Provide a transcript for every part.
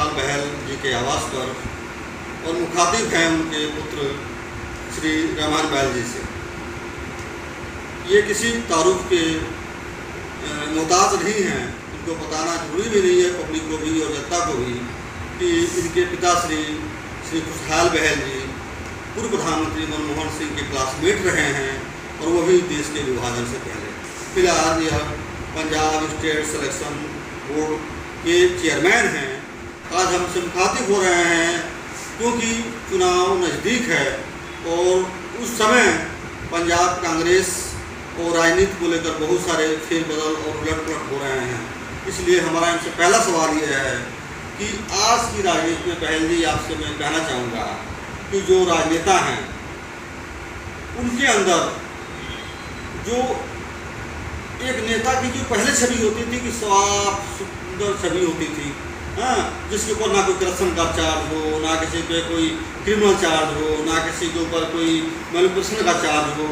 खुशहाल बहल जी के आवास पर और मुखातिब हैं उनके पुत्र श्री रहमान बहल जी से। ये किसी तारुफ के मोहताज नहीं हैं, इनको बताना जरूरी भी नहीं है पब्लिक को भी और जनता को भी कि इनके पिता श्री खुशहाल बहल जी पूर्व प्रधानमंत्री मनमोहन सिंह के क्लासमेट रहे हैं और वो भी देश के विभाजन से पहले। फिलहाल यह पंजाब स्टेट सिलेक्शन बोर्ड के चेयरमैन हैं। आज हमसे मुखातिब हो रहे हैं क्योंकि चुनाव नज़दीक है और उस समय पंजाब कांग्रेस और राजनीति को लेकर बहुत सारे फेरबदल और उलट पलट हो रहे हैं। इसलिए हमारा इनसे पहला सवाल यह है कि आज की राजनीति में बहल जी आपसे मैं कहना चाहूँगा कि जो राजनेता हैं उनके अंदर जो एक नेता की जो पहले छवि होती थी कि साफ सुंदर छवि होती थी, हाँ, जिसके ऊपर ना कोई करप्शन का चार्ज हो, ना किसी पे कोई क्रिमिनल चार्ज हो, ना किसी के ऊपर कोई मैनिपुलेशन का चार्ज हो,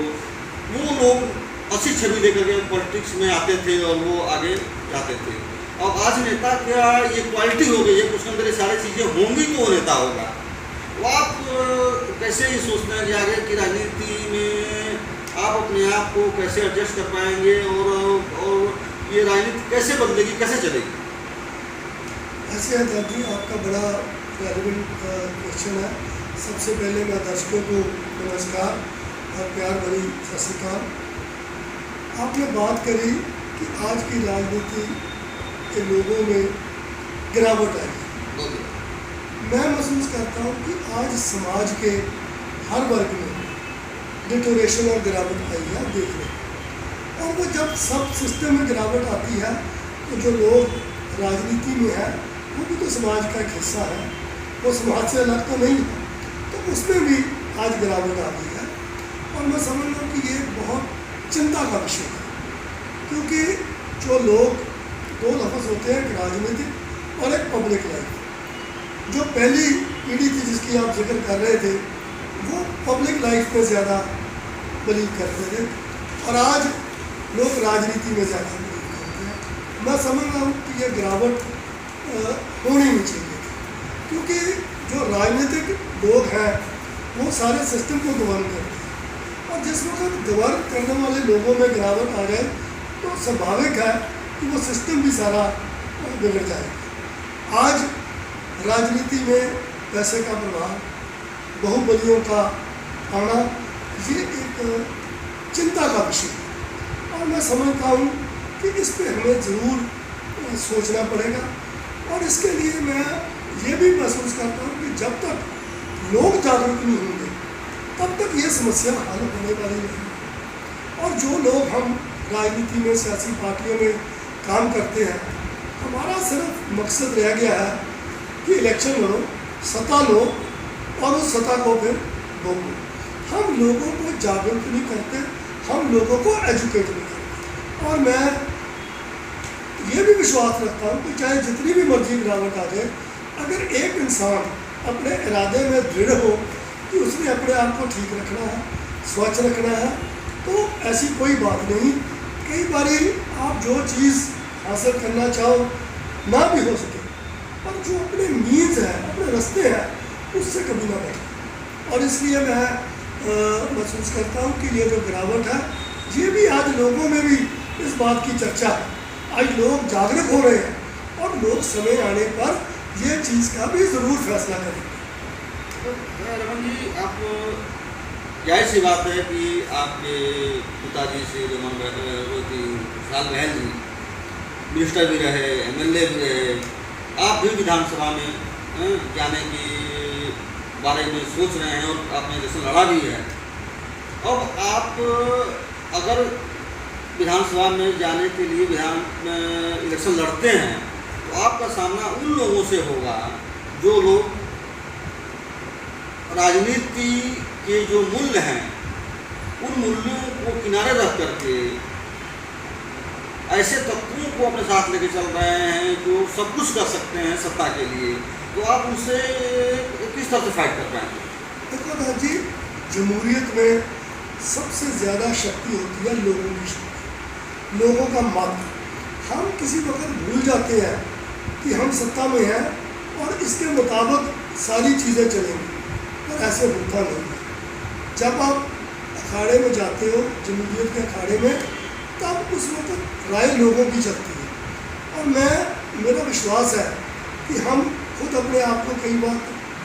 वो लोग अच्छी छवि लेकर के पॉलिटिक्स में आते थे और वो आगे जाते थे। और आज नेता क्या ये क्वालिटी हो गई है, उसके अंदर ये सारी चीज़ें होंगी तो वो नेता होगा। वो आप कैसे ये सोचते हैं कि आगे की राजनीति में आप अपने आप को कैसे एडजस्ट कर पाएंगे और ये राजनीति कैसे बदलेगी, कैसे चलेगी? ऐसे है दादी, आपका बड़ा रेलेवेंट क्वेश्चन है। सबसे पहले मैं दर्शकों को नमस्कार और प्यार भरी सत श्री अकाल। आपने बात करी कि आज की राजनीति के लोगों में गिरावट आई। मैं महसूस करता हूँ कि आज समाज के हर वर्ग में डिटोरेशन और गिरावट आई है, देख रहे हैं। और वो जब सब सिस्टम में गिरावट आती है तो जो लोग राजनीति में है वो भी तो समाज का एक हिस्सा है, वो समाज से अलग तो नहीं है, तो उसमें भी आज गिरावट आ गई है। और मैं समझ रहा हूँ कि ये बहुत चिंता का विषय है, क्योंकि जो लोग दो लफ्ज़ होते हैं, एक राजनीतिक और एक पब्लिक लाइफ। जो पहली पीढ़ी थी जिसकी आप जिक्र कर रहे थे वो पब्लिक लाइफ में ज़्यादा बिलीव करते थे और आज लोग राजनीति में ज़्यादा बिलीव करते हैं। मैं समझ रहा हूँ कि ये गिरावट होनी नहीं चाहिए थी, क्योंकि जो राजनीतिक लोग हैं वो सारे सिस्टम को गवर्न करते हैं और जिस वक्त गवर्न करने वाले लोगों में गिरावट आ जाए तो स्वाभाविक है कि वो सिस्टम भी सारा बिगड़ जाएगा। आज राजनीति में पैसे का प्रभाव, बहुबलियों का आना, ये एक चिंता का विषय है और मैं समझता हूँ कि इस पे हमें ज़रूर सोचना पड़ेगा। और इसके लिए मैं ये भी महसूस करता हूँ कि जब तक लोग जागरूक नहीं होंगे तब तक ये समस्या हल होने वाली नहीं। और जो लोग हम राजनीति में, सियासी पार्टियों में काम करते हैं, हमारा सिर्फ मकसद रह गया है कि इलेक्शन लड़ो, सत्ता लो और उस सत्ता को फिर भोगो। हम लोगों को जागरूक नहीं करते, हम लोगों को एजुकेट नहीं करते। और मैं ये भी विश्वास रखता हूँ कि चाहे जितनी भी मर्जी गिरावट आ जाए, अगर एक इंसान अपने इरादे में दृढ़ हो कि उसने अपने आप को ठीक रखना है, स्वच्छ रखना है, तो ऐसी कोई बात नहीं। कई बारी आप जो चीज़ हासिल करना चाहो ना भी हो सके, पर जो अपने मीन्स हैं, अपने रास्ते हैं, उससे कभी ना बढ़े। और इसलिए मैं महसूस करता हूँ कि ये जो गिरावट है ये भी आज लोगों में भी इस बात की चर्चा है। आज लोग जागरूक हो रहे हैं और लोग समय आने पर ये चीज़ का भी ज़रूर फैसला करेंगे। तो रमन जी, आप जाहिर सी बात है कि आपके पिताजी से खुशहाल बहल जी मिनिस्टर भी रहे, MLA भी रहे, आप भी विधानसभा में जाने के बारे में सोच रहे हैं और आपने इलेक्शन लड़ा भी है। अब आप अगर विधानसभा में जाने के लिए इलेक्शन लड़ते हैं तो आपका सामना उन लोगों से होगा जो लोग राजनीति के जो मूल्य हैं उन मूल्यों को किनारे रख करके ऐसे तत्वों को अपने साथ लेके चल रहे हैं जो सब कुछ कर सकते हैं सत्ता के लिए। तो आप उनसे किस तरह से फाइट कर पाएंगे? देखो दादी, जमहूरियत में सबसे ज़्यादा शक्ति होती है लोगों की शक्ति, लोगों का मत। हम किसी वक्त भूल जाते हैं कि हम सत्ता में हैं और इसके मुताबिक सारी चीज़ें चलेंगी, पर ऐसे होता नहीं है। जब आप अखाड़े में जाते हो, जमहूरियत के अखाड़े में, तब उस वक्त राय लोगों की चलती है। और मेरा विश्वास है कि हम खुद अपने आप को कई बार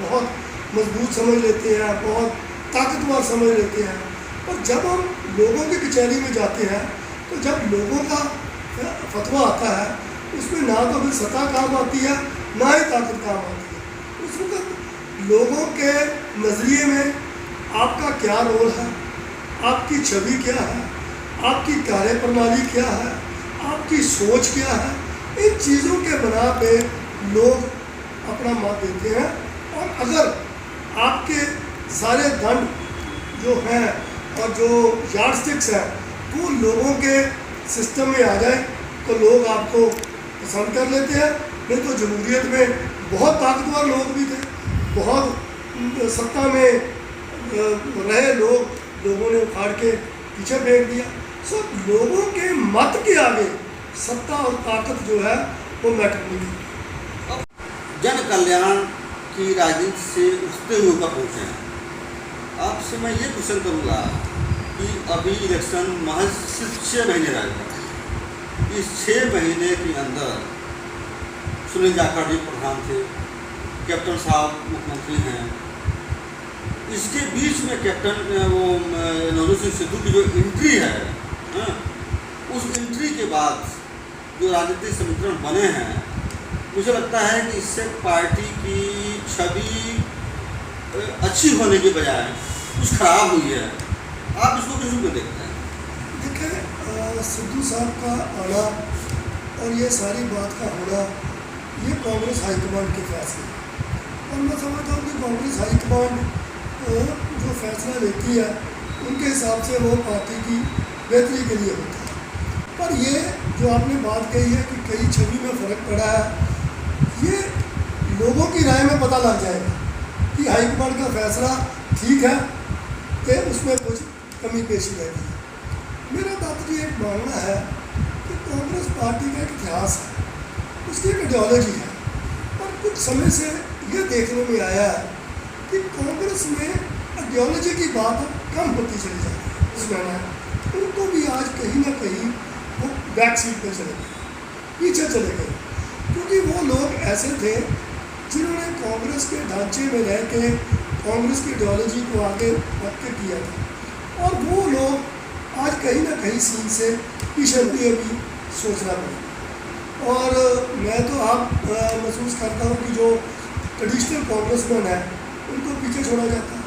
बहुत मजबूत समझ लेते हैं, बहुत ताकतवर समझ लेते हैं, पर जब हम लोगों की कचहरी में जाते हैं तो जब लोगों का फतवा आता है, उसमें ना तो फिर सत्ता काम आती है, ना ही ताकत काम आती है। उस वक्त लोगों के नज़रिए में आपका क्या रोल है, आपकी छवि क्या है, आपकी कार्यप्रणाली क्या है, आपकी सोच क्या है, इन चीज़ों के बना पे लोग अपना मत देते हैं। और अगर आपके सारे दंड जो हैं और जो यार्डस्टिक्स हैं वो लोगों के सिस्टम में आ जाए तो लोग आपको पसंद कर लेते हैं। नहीं तो जमहूरियत में बहुत ताकतवर लोग भी थे, बहुत सत्ता में रहे लोगों ने उखाड़ के पीछे फेंक दिया। सो लोगों के मत के आगे सत्ता और ताकत जो है वो मैटर नहीं करती। जन कल्याण की राजनीति से उठते हुए ऊपर पहुँचे हैं। आपसे मैं ये क्वेश्चन करूँगा कि अभी इलेक्शन महज सिर्फ 6 महीने रह गए। इस 6 महीने के अंदर सुनील जाखड़ जी प्रधान थे, कैप्टन साहब मुख्यमंत्री हैं। इसके बीच में कैप्टन नवजोत सिंह सिद्धू की जो एंट्री है, उस एंट्री के बाद जो राजनीतिक समीकरण बने हैं, मुझे लगता है कि इससे पार्टी की छवि अच्छी होने के बजाय कुछ खराब हुई है। आप इसको किस रूप में देखते हैं? देखिए, सिद्धू साहब का आना और ये सारी बात का होना ये कांग्रेस हाईकमांड के फैसले, और मैं समझता हूँ कि कांग्रेस हाईकमांड जो फैसला लेती है उनके हिसाब से वो पार्टी की बेहतरी के लिए होता है। पर ये जो आपने बात कही है कि कई छवि में फ़र्क पड़ा है, ये लोगों की राय में पता लग जाएगा कि हाईकमांड का फैसला ठीक है कि उसमें कुछ कमी पेशी रहती है। मेरा दादाजी एक मानना है कि कांग्रेस पार्टी का एक इतिहास है, उसकी एक आइडियोलॉजी है, और कुछ समय से ये देखने में आया है कि कांग्रेस में आइडियोलॉजी की बात कम होती चली जा रही है। उसमें उनको भी आज कहीं ना कहीं वो बैक सीट पर चले गए, पीछे चले गए, क्योंकि वो लोग ऐसे थे जिन्होंने कांग्रेस के ढांचे में रह के कांग्रेस की आइडियोलॉजी को आगे रख के किया था, और वो लोग आज कहीं ना कहीं सीन से पीछे हुए भी सोचना पड़ा। और मैं तो आप महसूस करता हूँ कि जो ट्रेडिशनल कांग्रेसमैन है उनको पीछे छोड़ा जाता है।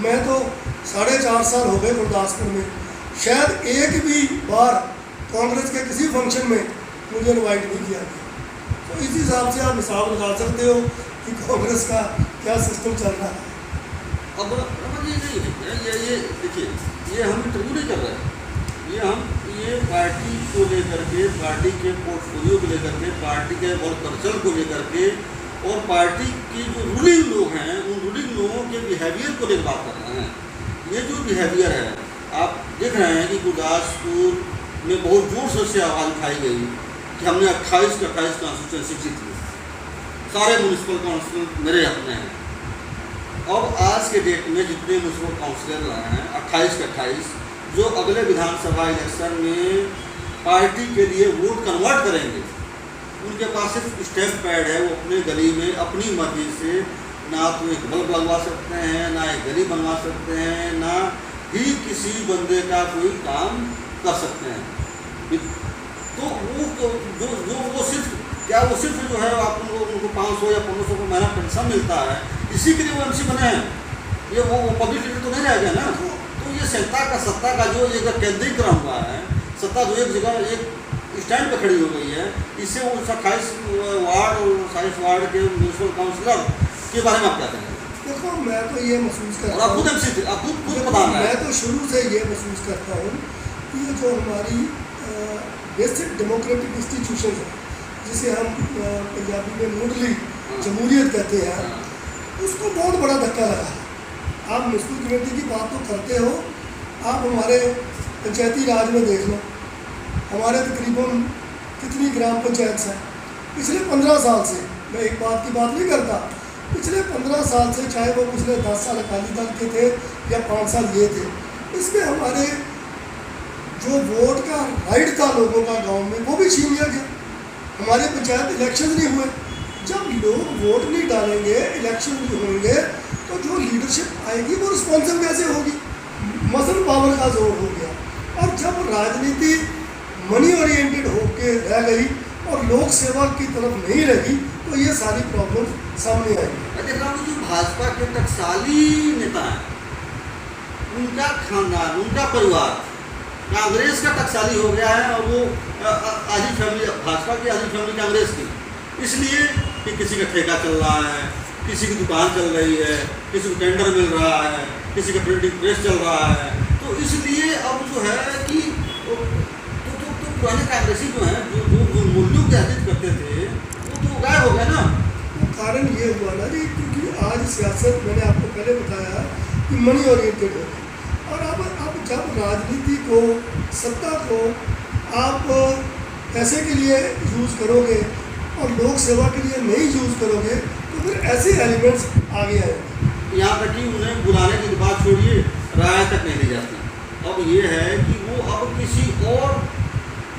मैं तो 4.5 साल हो गए गुरदासपुर में, शायद एक भी बार कांग्रेस के किसी फंक्शन में मुझे इनवाइट नहीं किया गया। तो इसी हिसाब से आप हिसाब लगा सकते हो कि कांग्रेस का क्या सिस्टम चल रहा है। अब ये देखिए, ये हम इंटरव्यू नहीं कर रहे हैं, ये पार्टी को लेकर के, पार्टी के पोर्टफोलियो को लेकर के, पार्टी के वर्क कल्चर को लेकर के, और पार्टी के जो रूलिंग लोग हैं उन रूलिंग लोगों के बिहेवियर को लेकर बात कर रहे हैं। ये जो बिहेवियर है, आप देख रहे हैं कि गुरदासपुर में बहुत जोर से आवाज़ उठाई गई कि हमने 28 के 28 कॉन्स्टिट्यूंसी जीती, सारे म्यूनसिपल काउंसिल मेरे अपने हैं। और आज के डेट में जितने म्यूनसिपल काउंसिलर हैं 28 के 28, जो अगले विधानसभा इलेक्शन में पार्टी के लिए वोट कन्वर्ट करेंगे, उनके पास सिर्फ स्टैम्प पैड है। वो अपने गली में अपनी मर्जी से ना तो एक बल्ब लगवा सकते हैं, ना एक गली बनवा सकते हैं, ना ही किसी बंदे का कोई काम कर सकते हैं। तो वो सिर्फ जो है आपको उनको 500 या 1500 का महीना पेंशन मिलता है, इसी के लिए वो MC बने हैं। ये वो पब्लिक लीडर तो नहीं रह गया ना। तो ये सत्ता का जो एक केंद्रीकरण हुआ है, सत्ता जो एक जगह एक स्टैंड पर खड़ी हो गई है, इससे वो 28 वार्ड और 27 वार्ड के म्यूनसिपल काउंसिलर के बारे में आप क्या कहेंगे? देखो, मैं तो ये महसूस करता हूँ, और आप खुद MC थे, आप खुद प्रधान हैं। मैं तो शुरू से ये महसूस करता हूँ कि ये जो हमारी बेसिक डेमोक्रेटिक इंस्टीट्यूशन है, जिसे हम पंजाबी में मुंडली जमहूरियत कहते हैं, उसको बहुत बड़ा धक्का लगा है। आप म्यूनसिपल कमेटी की बात तो करते हो, आप हमारे पंचायती राज में देख लो, हमारे तकरीबन कितनी ग्राम पंचायत हैं, पिछले 15 साल से मैं एक बात की बात नहीं करता, पिछले 15 साल से, चाहे वो पिछले 10 साल अकाली दल के थे या 5 साल ये थे, इसमें हमारे जो वोट का राइट था लोगों का गांव में, वो भी छीन लिया गया। हमारे पंचायत इलेक्शन नहीं हुए। जब लोग वोट नहीं डालेंगे, इलेक्शन नहीं होंगे, तो जो लीडरशिप आएगी वो रिस्पॉन्सिबल कैसे होगी? मसल पावर का जोर हो गया। और जब राजनीति मनी ओरिएंटेड होके रह गई और लोक सेवा की तरफ नहीं रही, तो ये सारी प्रॉब्लम सामने आएगी। देख रहा हूँ जो भाजपा के टकसाली नेता हैं, उनका खानदान, उनका परिवार कांग्रेस का टकसाली हो गया है, और वो आधी फैमिली, भाजपा की आधी फैमिली कांग्रेस की, इसलिए कि किसी का ठेका चल रहा है, किसी की दुकान चल रही है, किसी को टेंडर मिल रहा है, किसी का प्रिंटिंग प्रेस चल रहा है, तो इसलिए अब जो है कि तो पुराने कांग्रेसी जो हैं, जो मूल्यों की राजनीति करते थे, वो तो गायब हो गए ना। वो कारण ये हुआ ना जी, क्योंकि आज सियासत, मैंने आपको पहले बताया कि मनी ओरिएंटेड हो गई। और अब जब राजनीति को, सत्ता को आप पैसे के लिए यूज़ करोगे और लोक सेवा के लिए नहीं यूज़ करोगे, तो फिर ऐसे एलिमेंट्स आगे आएंगे। यहाँ तक कि उन्हें बुलाने की बात छोड़िए, राय तक नहीं दी जाती। अब ये है कि वो अब किसी और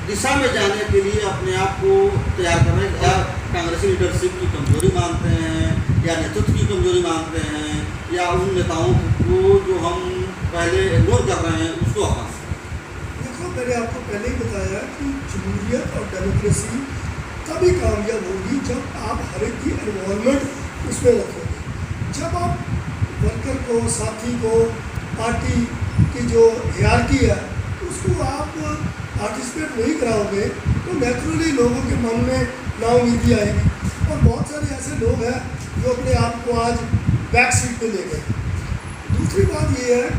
दिशा में जाने के लिए अपने आप को तैयार कर रहे हैं, या कांग्रेसी लीडरशिप की कमजोरी मानते हैं, या नेतृत्व की कमजोरी मानते हैं, या उन नेताओं को जो हम पहले इग्नोर कर रहे हैं उसको अपना। देखो, मैंने आपको पहले ही बताया कि जमहूरियत और डेमोक्रेसी तभी कामयाब होगी जब आप हर एक की इन्वॉल्वमेंट उसमें रखोगे। जब आप वर्कर को, साथी को, पार्टी की जो हियरार्की है उसको आप पार्टिसिपेट नहीं कराओगे, तो नेचुरली लोगों के मन में नाउमीदी आएगी। और बहुत सारे ऐसे लोग हैं जो अपने आप को आज बैक सीट पे ले गए। दूसरी बात ये है,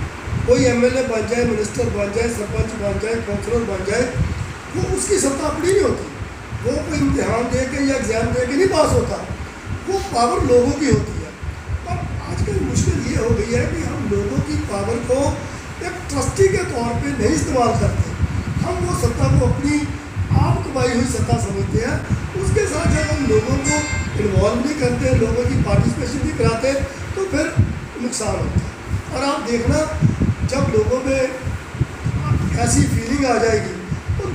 कोई एमएलए बन जाए, मिनिस्टर बन जाए, सरपंच बन जाए, काउंसलर बन जाए, वो उसकी सत्ता अपनी नहीं होती। वो कोई इम्तिहान दे के या एग्ज़ाम दे के नहीं पास होता, वो पावर लोगों की होती है। पर आजकल मुश्किल ये हो गई है कि हम लोगों की पावर को एक ट्रस्टी के तौर पे नहीं इस्तेमाल करते। हम वो सत्ता को अपनी आप कमाई हुई सत्ता समझते हैं। उसके साथ जब हम लोगों को इन्वॉल्व नहीं करते, लोगों की पार्टिसिपेशन नहीं कराते, तो फिर नुकसान होता है। और आप देखना, जब लोगों में ऐसी फीलिंग आ जाएगी, तो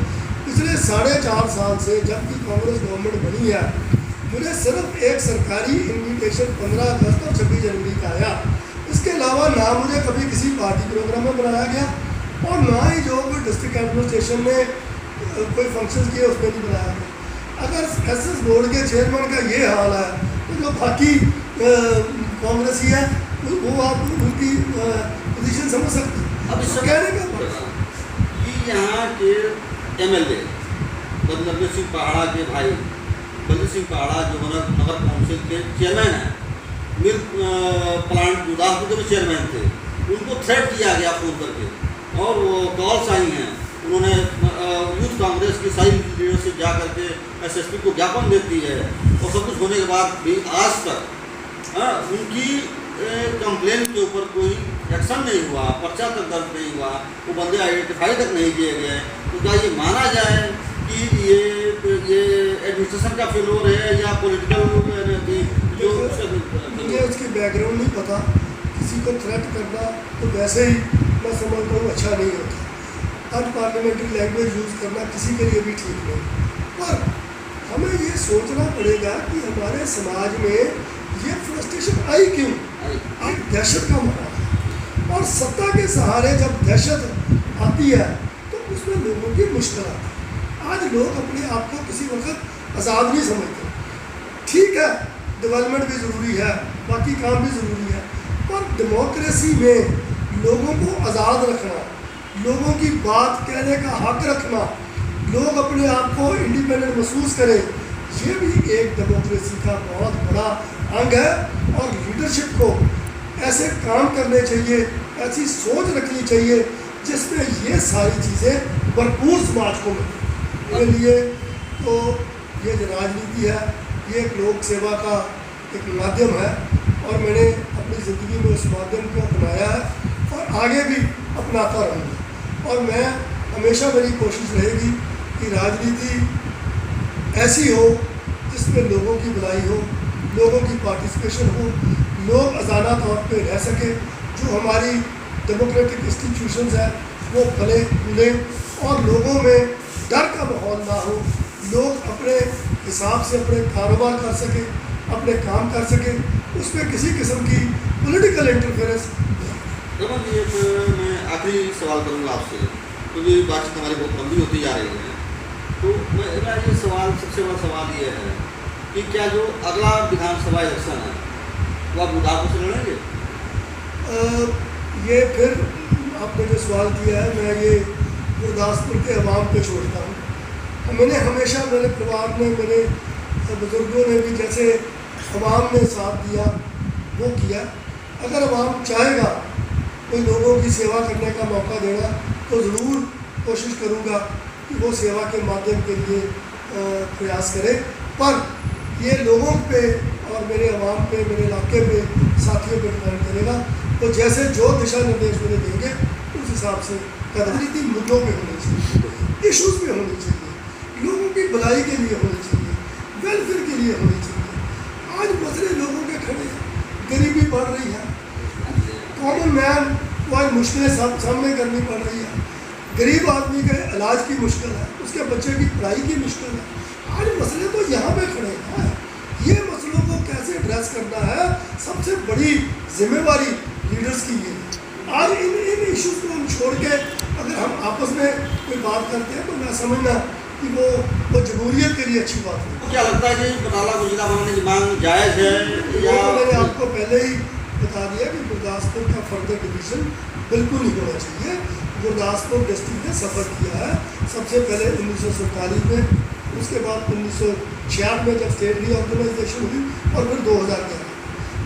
पिछले 4.5 साल से जब की कांग्रेस गवर्नमेंट बनी है, मुझे सिर्फ एक सरकारी इन्विटेशन 15 अगस्त और 26 जनवरी का आया। इसके अलावा ना मुझे कभी किसी पार्टी प्रोग्राम में बुलाया गया, और ना ही जो कोई डिस्ट्रिक्ट एडमिनिस्ट्रेशन ने कोई फंक्शन किए उसमें नहीं बुलाया गया। अगर एसएस बोर्ड के चेयरमैन का ये हाल है, तो जो बाकी कांग्रेसी है वो आप उनकी पोजीशन समझ सकते हैं। अब इस कहने का कि यहाँ के एमएलए बलदेव सिंह पहाड़ा के भाई, बलदेव सिंह पहाड़ा जो नगर काउंसिल के चेयरमैन हैं, मिल्क प्लांट गुरदासपुर के भी चेयरमैन थे, उनको थ्रेट किया गया फ़ोन करके, और वो कॉल्स आई हैं। उन्होंने यूथ कांग्रेस की सारी लीडरशिप जा करके एसएसपी को ज्ञापन देती है, और सब कुछ होने के बाद भी आज तक उनकी कंप्लेन के ऊपर कोई एक्शन नहीं हुआ, पर्चा तक दर्ज नहीं हुआ, वो बंदे आइडेंटिफाई तक नहीं किए गए। तो क्या ये माना जाए कि ये एडमिनिस्ट्रेशन का फेलोर है या पॉलिटिकल जो मुझे उसकी बैकग्राउंड नहीं पता। किसी को थ्रेट करना तो वैसे ही मैं समझता हूँ अच्छा नहीं होता। आज पार्लियामेंट्री लैंग्वेज यूज़ करना किसी के लिए भी ठीक नहीं, पर हमें ये सोचना पड़ेगा कि हमारे समाज में ये फ्रस्ट्रेशन आई क्यों? आज दहशत का माहौल है, और सत्ता के सहारे जब दहशत आती है तो उसमें लोगों की मुश्किल आती है। आज लोग अपने आप को किसी वक्त आज़ाद नहीं समझते। ठीक है, डेवलपमेंट भी ज़रूरी है, बाकी काम भी ज़रूरी है, पर डेमोक्रेसी में लोगों को आज़ाद रखना, लोगों की बात कहने का हक रखना, लोग अपने आप को इंडिपेंडेंट महसूस करें, ये भी एक डेमोक्रेसी का बहुत बड़ा अंग है। और लीडरशिप को ऐसे काम करने चाहिए, ऐसी सोच रखनी चाहिए जिसमें ये सारी चीज़ें भरपूर समाज को मिलें। मेरे लिए तो ये जो राजनीति है, ये एक लोक सेवा का एक माध्यम है, और मैंने अपनी ज़िंदगी में उस माध्यम को अपनाया है और आगे भी अपनाता रहूँगा। और मैं हमेशा, मेरी कोशिश रहेगी कि राजनीति ऐसी हो जिसमें लोगों की भलाई हो, लोगों की पार्टिसिपेशन हो, लोग आज़ादा तौर पे रह सके, जो हमारी डेमोक्रेटिक इंस्टीट्यूशंस हैं वो फले फूले और लोगों में डर का माहौल ना हो, लोग अपने हिसाब से अपने कारोबार कर सके, अपने काम कर सके, उसमें किसी किस्म की पॉलिटिकल इंटरफेरेंस। रमन जी, एक मैं आखिरी सवाल करूँगा आपसे, क्योंकि बातचीत हमारी बहुत लंबी होती जा रही है। तो मेरा ये सवाल, सबसे बड़ा सवाल ये है कि क्या जो अगला विधानसभा इलेक्शन है वो आप गुरदासपुर से लड़ेंगे? ये फिर आपने जो सवाल किया है, मैं ये गुरदासपुर के अवाम पे छोड़ता हूँ। मैंने हमेशा, मेरे परिवार ने, मेरे बुजुर्गों ने भी जैसे अवाम ने साथ दिया वो किया। अगर अवाम चाहेगा कोई लोगों की सेवा करने का मौका देना, तो ज़रूर कोशिश करूँगा कि वो सेवा के माध्यम के लिए प्रयास करे। पर ये लोगों पे और मेरे अवाम पे, मेरे इलाके पे, साथियों पे डिपेंड करेगा। तो जैसे जो दिशा निर्देश मुझे देंगे उस हिसाब से राजनीति मुद्दों पे होनी चाहिए, इशूज़ पे होनी चाहिए, लोगों की भलाई के लिए होनी चाहिए, वेलफेयर के लिए होनी चाहिए। आज मसले लोगों के खड़े हैं, गरीबी बढ़ रही है, कॉमन मैन को आज मुश्किलें सामने करनी पड़ रही है, गरीब आदमी के इलाज की मुश्किल है, उसके बच्चे की पढ़ाई की मुश्किल है। आज मसले तो यहाँ पे खड़े हैं। ये मसलों को कैसे एड्रेस करना है, सबसे बड़ी जिम्मेवारी लीडर्स की है। आज इन इश्यूज को हम छोड़ के अगर हम आपस में कोई बात करते हैं तो मैं समझना कि वो जमहूरियत के लिए अच्छी बात है। क्या लगता है कि बटाला को जिला बनाने की मांग जायज़ है या? तो मैंने आपको पहले ही बता दिया कि गुरदासपुर का फर्दर डिवीज़न बिल्कुल नहीं होना चाहिए। गुरदासपुर डिस्ट्रिक्ट ने सफ़र किया है, सबसे पहले 1947 में, उसके बाद 1966 में जब स्टेट रीऑर्गेनाइजेशन हुई, और फिर 2011।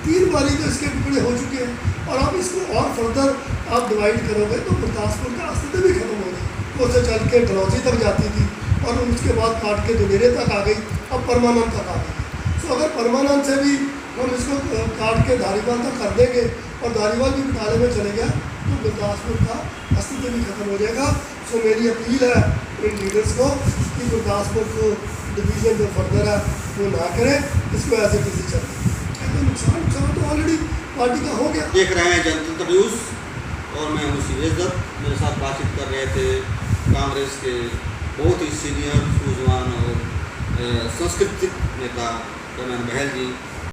3 बारी तो इसके टुकड़े हो चुके हैं। और आप इसको और फर्दर आप डिवाइड करोगे तो गुरदासपुर का अस्तित्व भी खत्म हो गया। उससे चल के डलहौजी तक जाती थी और उसके बाद काट के दुलेरे तक आ गई, अब परमानंद तक आ गई। सो अगर परमानंद से भी हम इसको काट के धारीवाल तक कर देंगे और धारीवाल भी बटाले में चले गया तो गुरदासपुर का अस्तित्व भी खत्म हो जाएगा। सो मेरी अपील है इन लीडर्स को कि गुरदासपुर को डिवीज़न जो फर्दर है वो ना करें, इसको ऐसे किसी चलते। नुकसान तो ऑलरेडी पार्टी का हो गया। देख रहे हैं जनतंत्र न्यूज़ और मैं हूँ शिवेश दत्त। मेरे साथ बातचीत कर रहे थे कांग्रेस के बहुत ही सीनियर, सूझवान और सांस्कृतिक नेता रमन बहल जी।